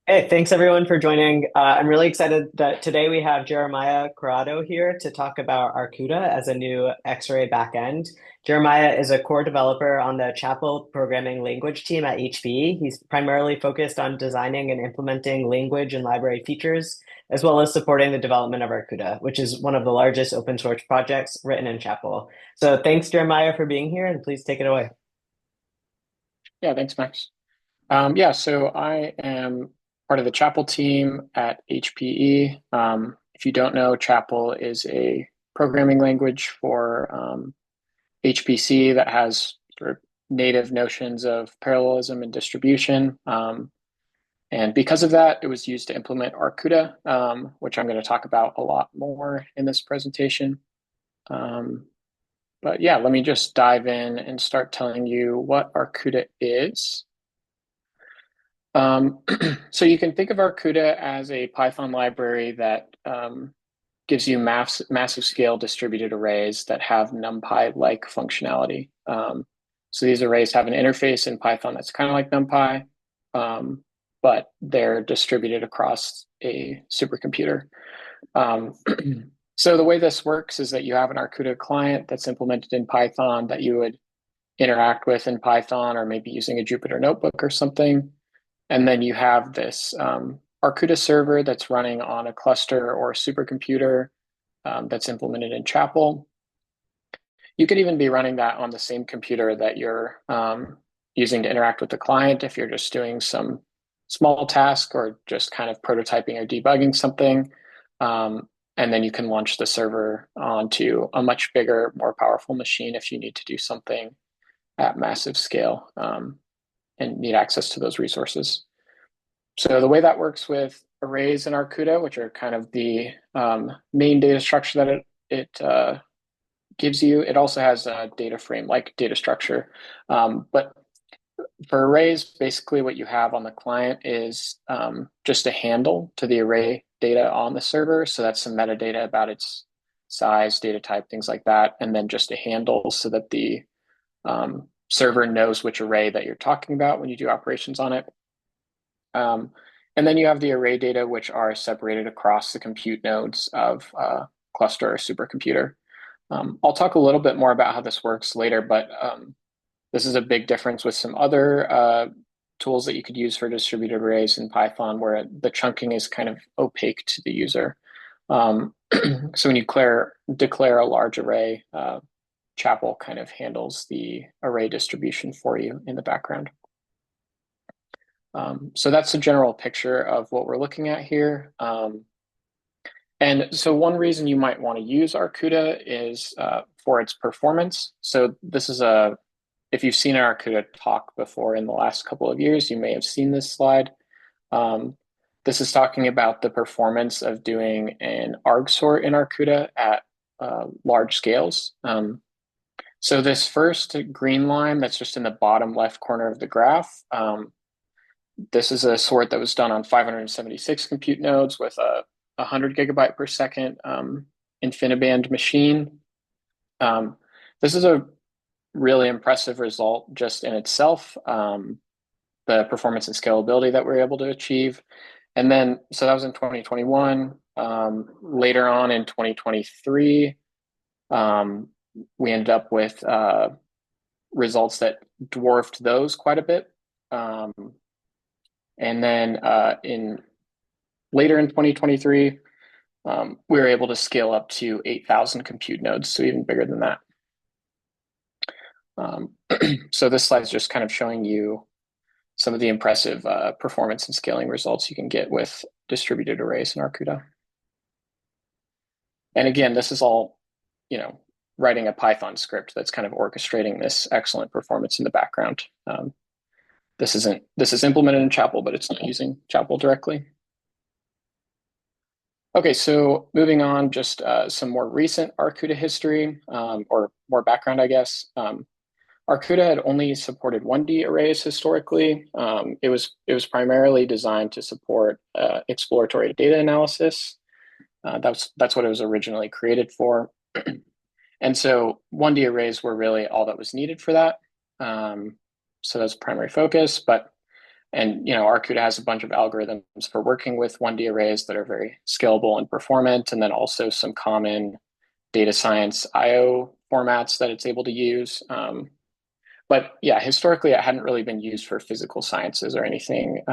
Hey, thanks everyone for joining. I'm really excited that today we have Jeremiah Corrado here to talk about Arkouda as a new XArray backend. Jeremiah is a core developer on the Chapel programming language team at HPE. He's primarily focused on designing and implementing language and library features, as well as supporting the development of Arkouda, which is one of the largest open source projects written in Chapel. So thanks, Jeremiah, for being here, and please take it away. Yeah, thanks, Max. So I am part of the Chapel team at HPE. If you don't know, Chapel is a programming language for HPC that has sort of native notions of parallelism and distribution. And because of that, it was used to implement Arkouda, which I'm going to talk about a lot more in this presentation. Um, but yeah, let me just dive in and start telling you what Arkouda is. Um, so you can think of Arkouda as a Python library that gives you massive scale distributed arrays that have NumPy-like functionality. So these arrays have an interface in Python that's kind of like NumPy, um, but they're distributed across a supercomputer. Um, so the way this works is that you have an Arkouda client that's implemented in Python that you would interact with in Python or maybe using a Jupyter notebook or something. And then you have this Arkouda server that's running on a cluster or a supercomputer that's implemented in Chapel. You could even be running that on the same computer that you're using to interact with the client if you're just doing some small task or just kind of prototyping or debugging something. And then you can launch the server onto a much bigger, more powerful machine if you need to do something at massive scale and need access to those resources. So the way that works with arrays in Arkouda, which are kind of the main data structure that it gives you, it also has a data frame like data structure. But for arrays, basically what you have on the client is just a handle to the array data on the server. So that's some metadata about its size, data type, things like that, and then just a handle so that the server knows which array that you're talking about when you do operations on it. Um, and then you have the array data, which are separated across the compute nodes of cluster or supercomputer. I'll talk a little bit more about how this works later, but this is a big difference with some other tools that you could use for distributed arrays in Python, where the chunking is kind of opaque to the user. So when you declare a large array, Chapel kind of handles the array distribution for you in the background. So that's a general picture of what we're looking at here. And so one reason you might want to use Arkouda is for its performance. So this is if you've seen an Arkouda talk before in the last couple of years, you may have seen this slide. This is talking about the performance of doing an argsort in Arkouda at large scales. So this first green line that's just in the bottom left corner of the graph, this is a sort that was done on 576 compute nodes with a 100 gigabyte per second InfiniBand machine. This is a really impressive result just in itself, the performance and scalability that we're able to achieve. And then, so that was in 2021. Later on in 2023, we ended up with results that dwarfed those quite a bit. And then later in 2023, we were able to scale up to 8,000 compute nodes, so even bigger than that. So this slide is just kind of showing you some of the impressive performance and scaling results you can get with distributed arrays in Arkouda. And again, this is all, writing a Python script that's kind of orchestrating this excellent performance in the background. This is implemented in Chapel, but it's not using Chapel directly. Okay, so moving on, just some more recent Arkouda history, or more background, I guess. Arkouda had only supported 1D arrays historically. It was primarily designed to support exploratory data analysis. That's what it was originally created for. And so 1D arrays were really all that was needed for that. So that's primary focus. But And Arkouda has a bunch of algorithms for working with 1D arrays that are very scalable and performant, and then also some common data science IO formats that it's able to use. But yeah, historically, it hadn't really been used for physical sciences or anything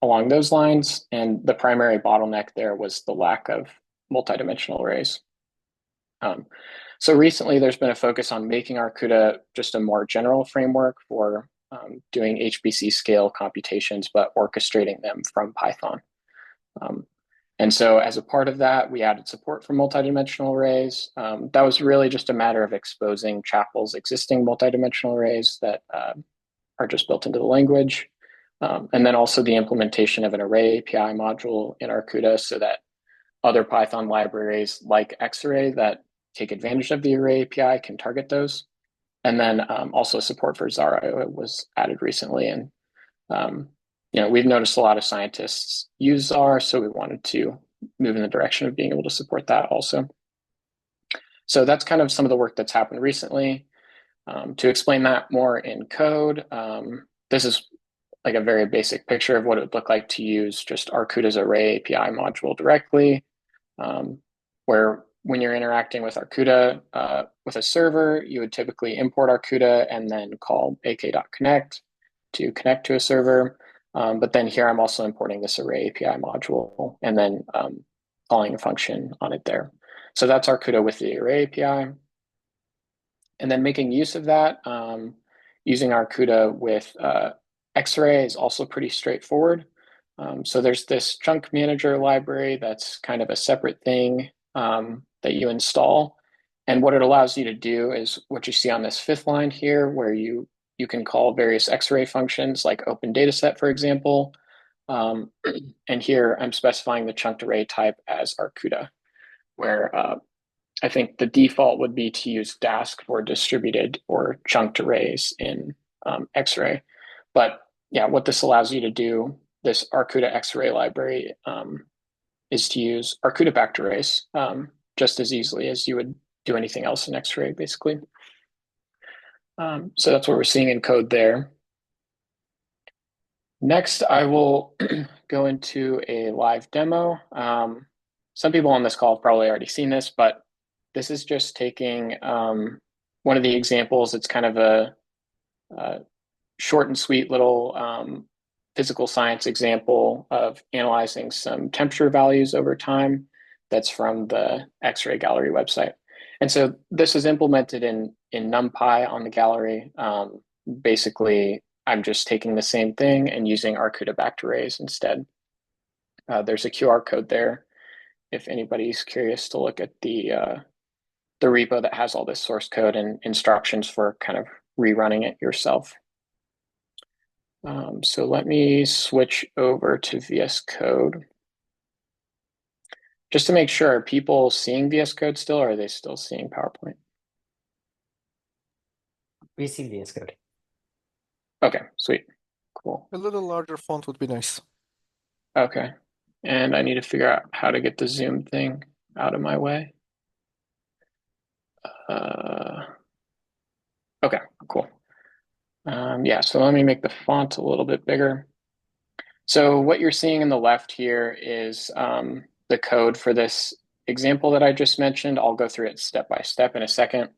along those lines. And the primary bottleneck there was the lack of multidimensional arrays. Um, so recently, there's been a focus on making Arkouda just a more general framework for doing HPC scale computations, but orchestrating them from Python. Um, and so as a part of that, we added support for multidimensional arrays. That was really just a matter of exposing Chapel's existing multidimensional arrays that are just built into the language. And then also the implementation of an array API module in Arkouda so that other Python libraries like XArray that take advantage of the array API can target those. And then also support for XArray was added recently. And we've noticed a lot of scientists use XAR, so we wanted to move in the direction of being able to support that also. So that's kind of some of the work that's happened recently. To explain that more in code, this is like a very basic picture of what it would look like to use just Arkouda's array API module directly, where when you're interacting with Arkouda with a server, you would typically import Arkouda and then call ak.connect to connect to a server. But then here I'm also importing this array API module and then calling a function on it there. So that's Arkouda with the array API. And then making use of that, using Arkouda with XArray is also pretty straightforward. So there's this chunk manager library that's kind of a separate thing that you install. And what it allows you to do is what you see on this fifth line here, where you can call various XArray functions like open dataset, for example. And here I'm specifying the chunked array type as Arkouda, where I think the default would be to use Dask for distributed or chunked arrays in XArray. But yeah, what this allows you to do, this Arkouda XArray library, is to use Arkouda backed arrays just as easily as you would do anything else in XArray, basically. So that's what we're seeing in code there. Next, I will go into a live demo. Some people on this call have probably already seen this, but this is just taking one of the examples. It's kind of a short and sweet little physical science example of analyzing some temperature values over time. That's from the XArray gallery website. And so this is implemented in NumPy on the gallery. Basically, I'm just taking the same thing and using Arkouda backed arrays instead. There's a QR code there if anybody's curious to look at the repo that has all this source code and instructions for kind of rerunning it yourself. So let me switch over to VS Code. Just to make sure, are people seeing VS Code still, or are they still seeing PowerPoint? We see VS Code. Okay, sweet. Cool. A little larger font would be nice. Okay. And I need to figure out how to get the Zoom thing out of my way. Okay, cool. Yeah, so let me make the font a little bit bigger. So what you're seeing in the left here is the code for this example that I just mentioned. I'll go through it step by step in a second. And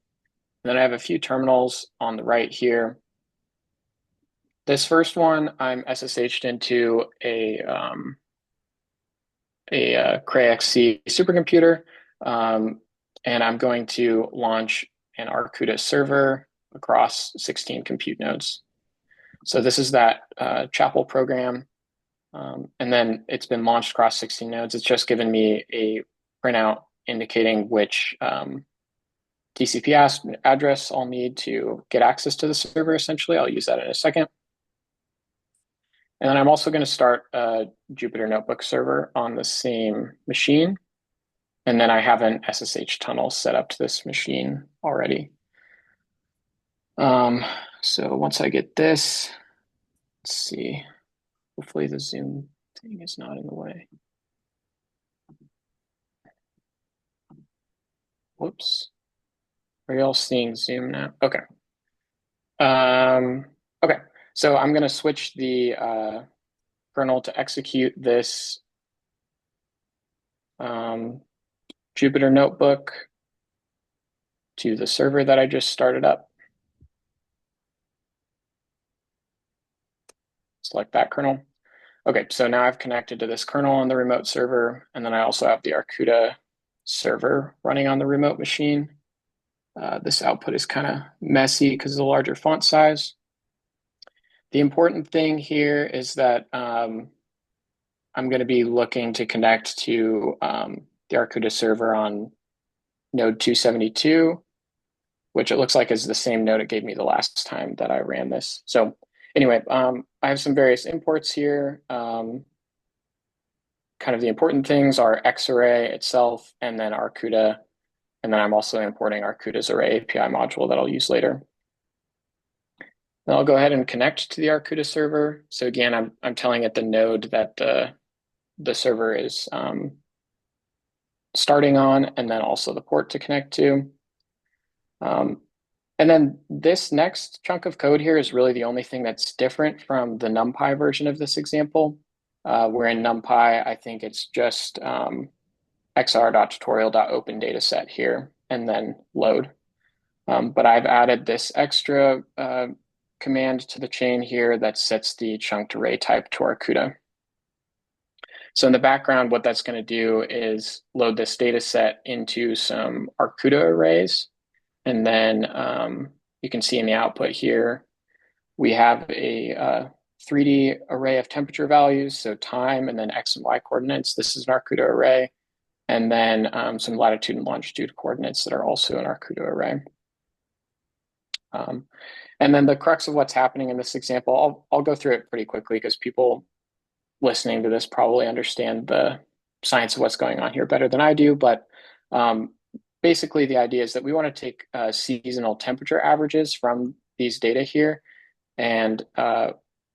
then I have a few terminals on the right here. This first one, I'm SSH'd into a Cray XC supercomputer, and I'm going to launch an Arkouda server across 16 compute nodes. So this is that Chapel program. And then it's been launched across 16 nodes. It's just given me a printout indicating which TCP address I'll need to get access to the server, essentially. I'll use that in a second. And then I'm also going to start a Jupyter Notebook server on the same machine. And then I have an SSH tunnel set up to this machine already. So once I get this, let's see, hopefully the Zoom thing is not in the way. Whoops. Are you all seeing Zoom now? Okay. Okay. So I'm going to switch the kernel to execute this Jupyter notebook to the server that I just started up. Select that kernel. Okay, so now I've connected to this kernel on the remote server, and then I also have the Arkouda server running on the remote machine. This output is kind of messy because of the larger font size. The important thing here is that I'm going to be looking to connect to the Arkouda server on node 272, which it looks like is the same node it gave me the last time that I ran this. So anyway, I have some various imports here. Kind of the important things are XArray itself, and then Arkouda. And then I'm also importing Arkouda's array API module that I'll use later. Then I'll go ahead and connect to the Arkouda server. So again, I'm telling it the node that the server is starting on, and then also the port to connect to. And then this next chunk of code here is really the only thing that's different from the NumPy version of this example. Where in NumPy, I think it's just xr.tutorial.open dataset here, and then load. But I've added this extra command to the chain here that sets the chunked array type to Arkouda. So in the background, what that's going to do is load this data set into some Arkouda arrays. And then you can see in the output here, we have a 3D array of temperature values, so time and then X and Y coordinates. This is an Arkouda array. And then some latitude and longitude coordinates that are also an Arkouda array. And then the crux of what's happening in this example, I'll go through it pretty quickly because people listening to this probably understand the science of what's going on here better than I do. But basically, the idea is that we want to take seasonal temperature averages from these data here, and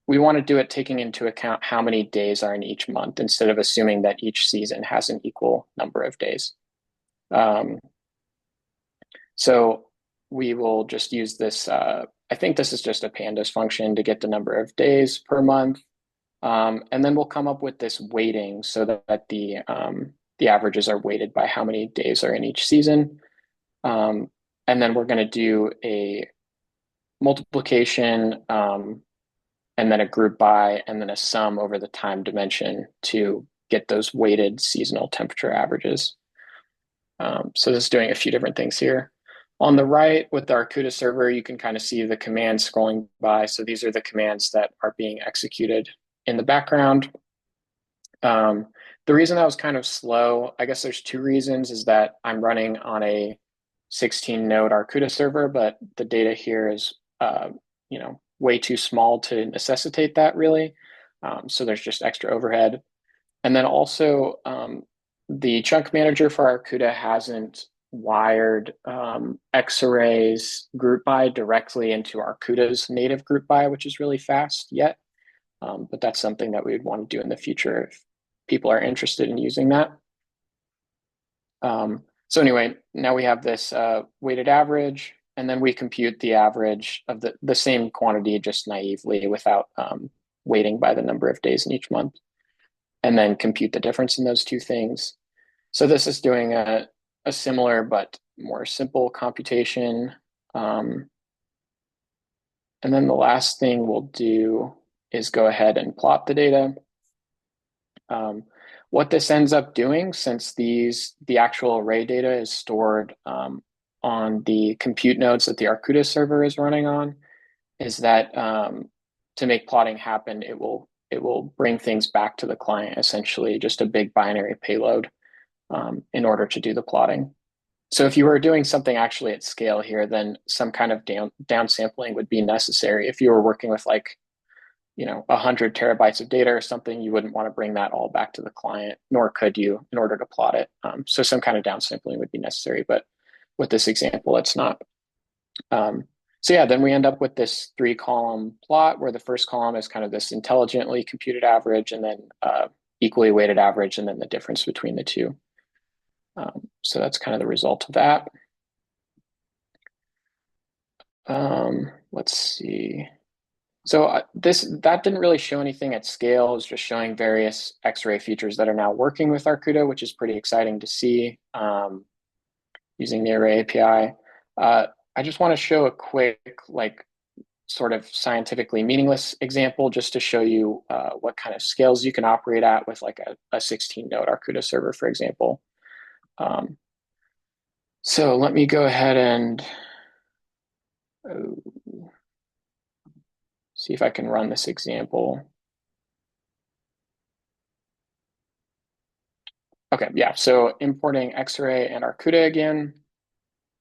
we want to do it taking into account how many days are in each month instead of assuming that each season has an equal number of days. So we will just use this, I think this is just a pandas function to get the number of days per month. And then we'll come up with this weighting so that the averages are weighted by how many days are in each season. And then we're going to do a multiplication and then a group by, and then a sum over the time dimension to get those weighted seasonal temperature averages. So this is doing a few different things here. On the right with the Arkouda server, you can kind of see the commands scrolling by. So these are the commands that are being executed in the background. The reason that was kind of slow, I guess there's two reasons, is that I'm running on a 16 node Arkouda server, but the data here is, way too small to necessitate that really. So there's just extra overhead. And then also the chunk manager for Arkouda hasn't wired XArray's group by directly into Arkouda's native group by, which is really fast yet. But that's something that we would want to do in the future if people are interested in using that. So anyway, now we have this weighted average, and then we compute the average of the same quantity just naively without weighting by the number of days in each month, and then compute the difference in those two things. So this is doing a similar but more simple computation. And then the last thing we'll do is go ahead and plot the data. What this ends up doing, since the actual array data is stored on the compute nodes that the Arkouda server is running on, is that to make plotting happen, it will bring things back to the client, essentially just a big binary payload in order to do the plotting. So if you were doing something actually at scale here, then some kind of downsampling would be necessary. If you were working with 100 terabytes of data or something, you wouldn't want to bring that all back to the client, nor could you in order to plot it. So some kind of downsampling would be necessary, but with this example, it's not. So yeah, then we end up with this 3-column plot where the first column is kind of this intelligently computed average, and then equally weighted average, and then the difference between the two. So that's kind of the result of that. Let's see. So that didn't really show anything at scale. It's just showing various X-ray features that are now working with Arkouda, which is pretty exciting to see using the Array API. I just want to show a quick, like, sort of scientifically meaningless example just to show you what kind of scales you can operate at with like a 16-node Arkouda server, for example. So let me go ahead and see if I can run this example. Okay, yeah, so importing XArray and Arkouda again,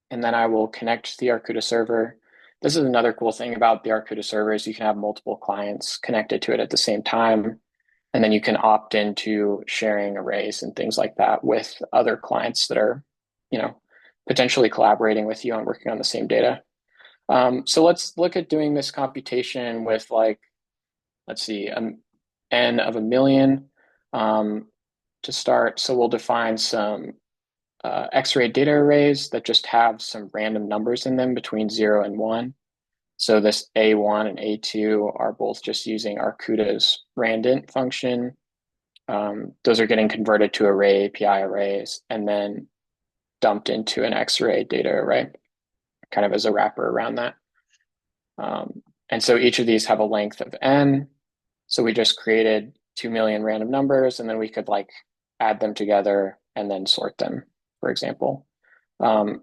and then I will connect the Arkouda server. This is another cool thing about the Arkouda server is you can have multiple clients connected to it at the same time, and then you can opt into sharing arrays and things like that with other clients that are, potentially collaborating with you and working on the same data. So let's look at doing this computation with let's see, n of 1,000,000 to start. So we'll define some X-ray data arrays that just have some random numbers in them between 0 and 1. So this A1 and A2 are both just using Arkouda's randint function. Those are getting converted to array API arrays and then dumped into an X-ray data array, kind of as a wrapper around that. And so each of these have a length of n. So we just created 2,000,000 random numbers, and then we could add them together and then sort them, for example. And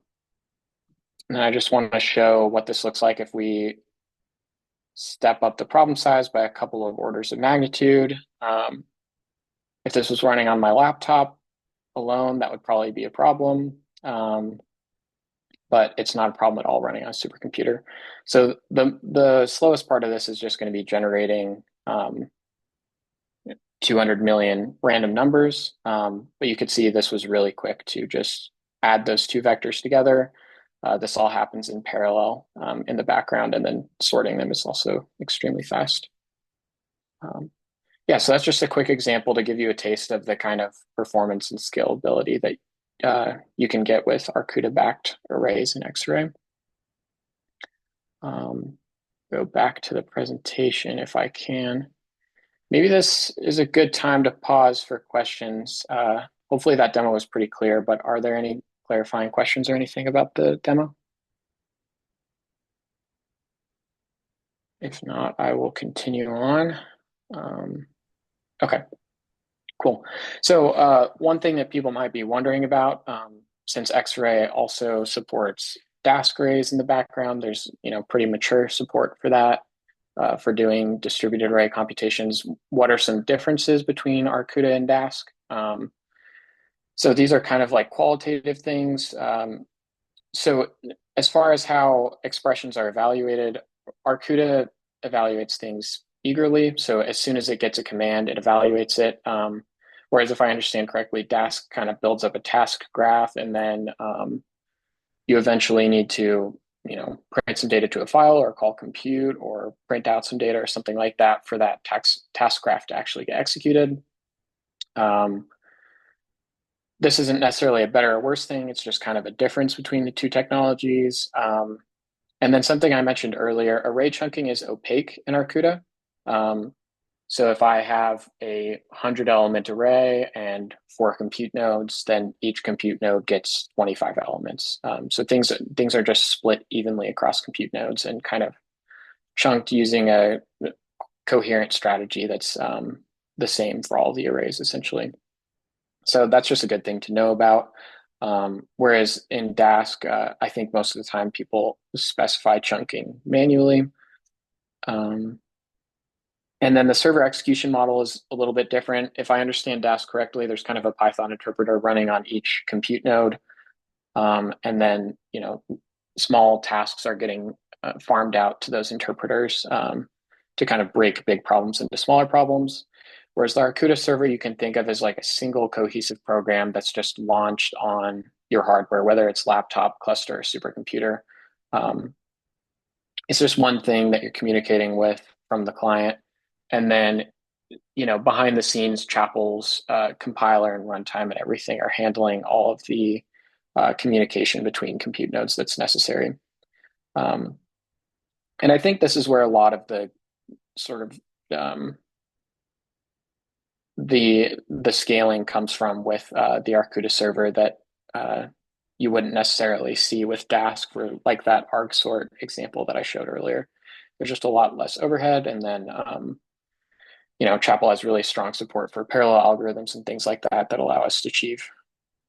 I just want to show what this looks like if we step up the problem size by a couple of orders of magnitude. If this was running on my laptop alone, that would probably be a problem. But it's not a problem at all running on a supercomputer. So the slowest part of this is just going to be generating 200 million random numbers. But you could see this was really quick to just add those two vectors together. This all happens in parallel in the background, and then sorting them is also extremely fast. Yeah, so that's just a quick example to give you a taste of the kind of performance and scalability that you can get with Arkouda-backed arrays in X-Ray. Go back to the presentation if I can. Maybe this is a good time to pause for questions. Hopefully that demo was pretty clear, but are there any clarifying questions or anything about the demo? If not, I will continue on. Okay, cool. So one thing that people might be wondering about, since X-Ray also supports Dask arrays in the background, there's pretty mature support for that, for doing distributed array computations. What are some differences between Arkouda and Dask? So these are kind of like qualitative things. So as far as how expressions are evaluated, Arkouda evaluates things eagerly. So as soon as it gets a command, it evaluates it. Whereas if I understand correctly, Dask kind of builds up a task graph, and then you eventually need to, print some data to a file or call compute or print out some data or something like that for that task graph to actually get executed. This isn't necessarily a better or worse thing. It's just kind of a difference between the two technologies. And then something I mentioned earlier, array chunking is opaque in Arkouda. So if I have a 100-element array and 4 compute nodes, then each compute node gets 25 elements. So things are just split evenly across compute nodes and kind of chunked using a coherent strategy that's the same for all the arrays, essentially. So that's just a good thing to know about. Whereas in Dask, I think most of the time people specify chunking manually. And then the server execution model is a little bit different. If I understand Dask correctly, there's kind of a Python interpreter running on each compute node. And then, small tasks are getting farmed out to those interpreters to kind of break big problems into smaller problems. Whereas the Arkouda server you can think of as like a single cohesive program that's just launched on your hardware, whether it's laptop, cluster, or supercomputer. It's just one thing that you're communicating with from the client. And then, behind the scenes, Chapel's compiler and runtime and everything are handling all of the communication between compute nodes that's necessary. And I think this is where a lot of the sort of the scaling comes from with the Arkouda server that you wouldn't necessarily see with Dask for like that arg sort example that I showed earlier. There's just a lot less overhead, and then Chapel has really strong support for parallel algorithms and things like that that allow us to achieve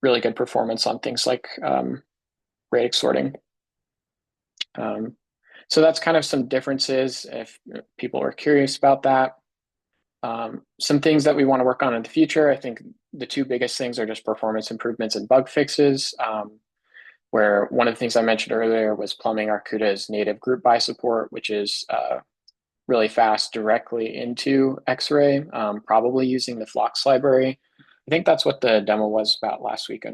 really good performance on things like radix sorting. So that's kind of some differences if people are curious about that. Some things that we want to work on in the future, I think the two biggest things are just performance improvements and bug fixes, where one of the things I mentioned earlier was plumbing Arkouda's native group by support, which is really fast directly into XArray, probably using the Flux library. I think that's what the demo was about last week.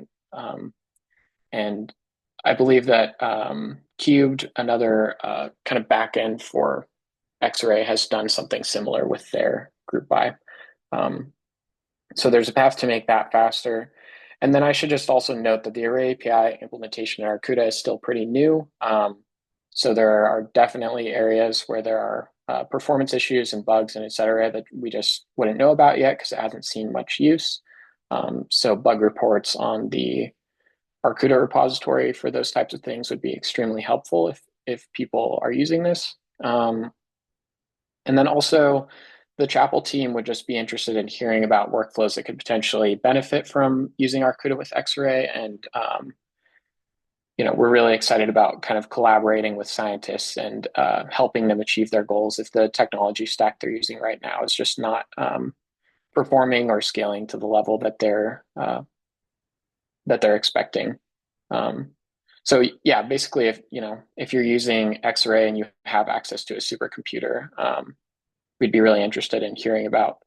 And I believe that Cubed, another kind of backend for XArray, has done something similar with their group by. So there's a path to make that faster. And then I should just also note that the Array API implementation in Arkouda is still pretty new. So there are definitely areas where there are performance issues and bugs and et cetera that we just wouldn't know about yet because it hasn't seen much use. So bug reports on the Arkouda repository for those types of things would be extremely helpful if people are using this. And then also the Chapel team would just be interested in hearing about workflows that could potentially benefit from using Arkouda with XArray. And, we're really excited about kind of collaborating with scientists and helping them achieve their goals if the technology stack they're using right now is just not performing or scaling to the level that they're expecting. So yeah, basically, if you're using XArray and you have access to a supercomputer, we'd be really interested in hearing about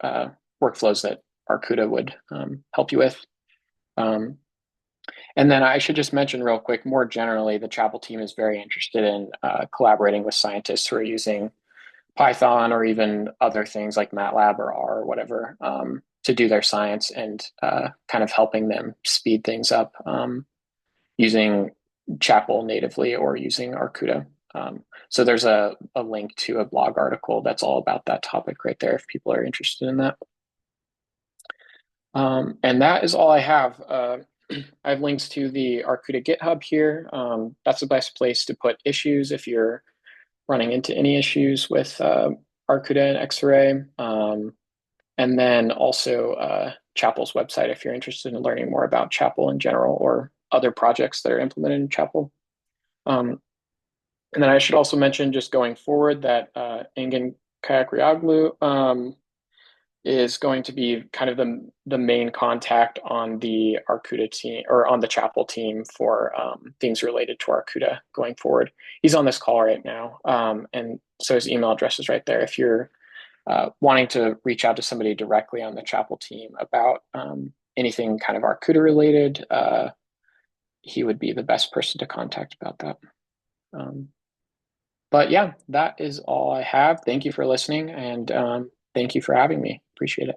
workflows that Arkouda would help you with. And then I should just mention real quick, more generally, the Chapel team is very interested in collaborating with scientists who are using Python or even other things like MATLAB or R or whatever to do their science and kind of helping them speed things up using Chapel natively or using Arkouda. So there's a link to a blog article that's all about that topic right there if people are interested in that. And that is all I have. I have links to the Arkouda GitHub here. That's the best place to put issues if you're running into any issues with Arkouda and XArray. And then also Chapel's website if you're interested in learning more about Chapel in general or other projects that are implemented in Chapel. And then I should also mention, just going forward, that Engin Kayakrioglu is going to be kind of the main contact on the Arkouda team or on the Chapel team for things related to Arkouda going forward. He's on this call right now, and so his email address is right there. If you're wanting to reach out to somebody directly on the Chapel team about anything kind of Arkouda related, he would be the best person to contact about that. But yeah, that is all I have. Thank you for listening, and thank you for having me. Appreciate it.